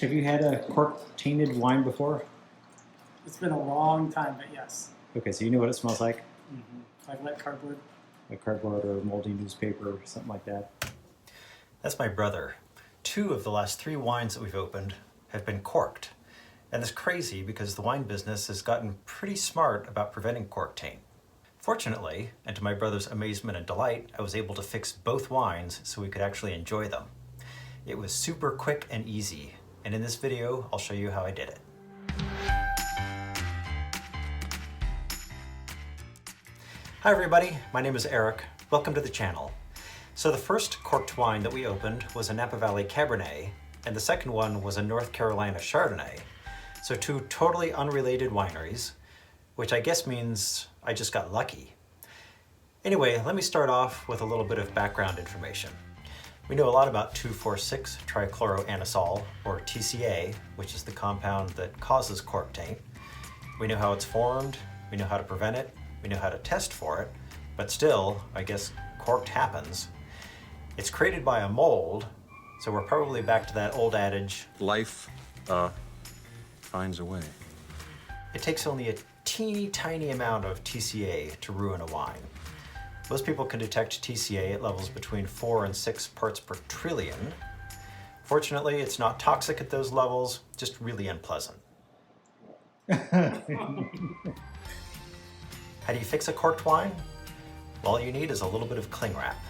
Have you had a cork tainted wine before? It's been a long time, but yes. Okay, so you know what it smells like? Like wet cardboard. Like cardboard or moldy newspaper or something like that. That's my brother. 2 of the last 3 wines that we've opened have been corked. And it's crazy because the wine business has gotten pretty smart about preventing cork taint. Fortunately, and to my brother's amazement and delight, I was able to fix both wines so we could actually enjoy them. It was super quick and easy, and in this video, I'll show you how I did it. Hi everybody, my name is Eric. Welcome to the channel. So the first corked wine that we opened was a Napa Valley Cabernet, and the second one was a North Carolina Chardonnay. So 2 totally unrelated wineries, which I guess means I just got lucky. Anyway, let me start off with a little bit of background information. We know a lot about 2,4,6 trichloroanisole, or TCA, which is the compound that causes cork taint. We know how it's formed, we know how to prevent it, we know how to test for it, but still, I guess corked happens. It's created by a mold, so we're probably back to that old adage, life finds a way. It takes only a teeny tiny amount of TCA to ruin a wine. Most people can detect TCA at levels between 4 and 6 parts per trillion. Fortunately, it's not toxic at those levels, just really unpleasant. How do you fix a corked wine? Well, all you need is a little bit of cling wrap.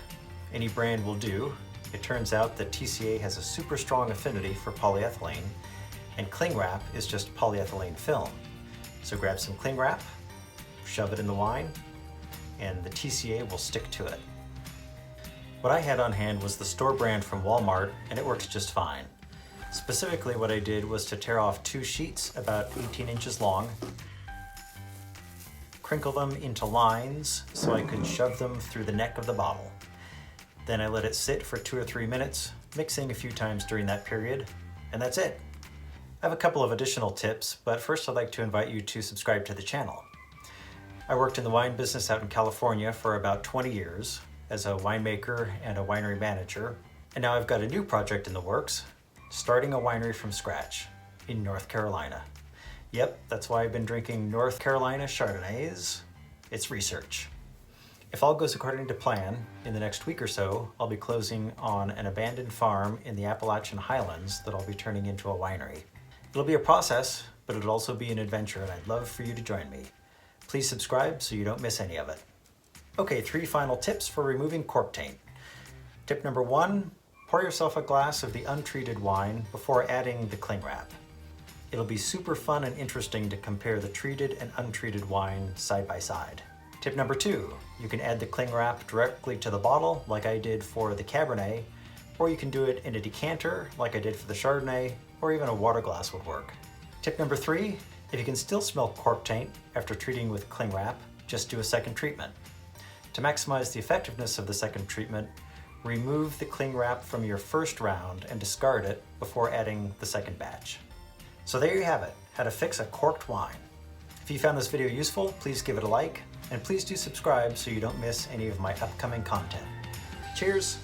Any brand will do. It turns out that TCA has a super strong affinity for polyethylene, and cling wrap is just polyethylene film. So grab some cling wrap, shove it in the wine, and the TCA will stick to it. What I had on hand was the store brand from Walmart, and it works just fine. Specifically, what I did was to tear off 2 sheets about 18 inches long, crinkle them into lines so I could shove them through the neck of the bottle. Then I let it sit for 2 or 3 minutes, mixing a few times during that period, and that's it. I have a couple of additional tips, but first I'd like to invite you to subscribe to the channel. I worked in the wine business out in California for about 20 years as a winemaker and a winery manager, and now I've got a new project in the works, starting a winery from scratch in North Carolina. Yep, that's why I've been drinking North Carolina Chardonnays. It's research. If all goes according to plan, in the next week or so, I'll be closing on an abandoned farm in the Appalachian Highlands that I'll be turning into a winery. It'll be a process, but it'll also be an adventure, and I'd love for you to join me. Please subscribe so you don't miss any of it. Okay, 3 final tips for removing cork taint. Tip number 1, pour yourself a glass of the untreated wine before adding the cling wrap. It'll be super fun and interesting to compare the treated and untreated wine side by side. Tip number 2, you can add the cling wrap directly to the bottle like I did for the Cabernet, or you can do it in a decanter like I did for the Chardonnay, or even a water glass would work. Tip number 3, if you can still smell cork taint after treating with cling wrap, just do a second treatment. To maximize the effectiveness of the second treatment, remove the cling wrap from your first round and discard it before adding the second batch. So there you have it, how to fix a corked wine. If you found this video useful, please give it a like, and please do subscribe so you don't miss any of my upcoming content. Cheers!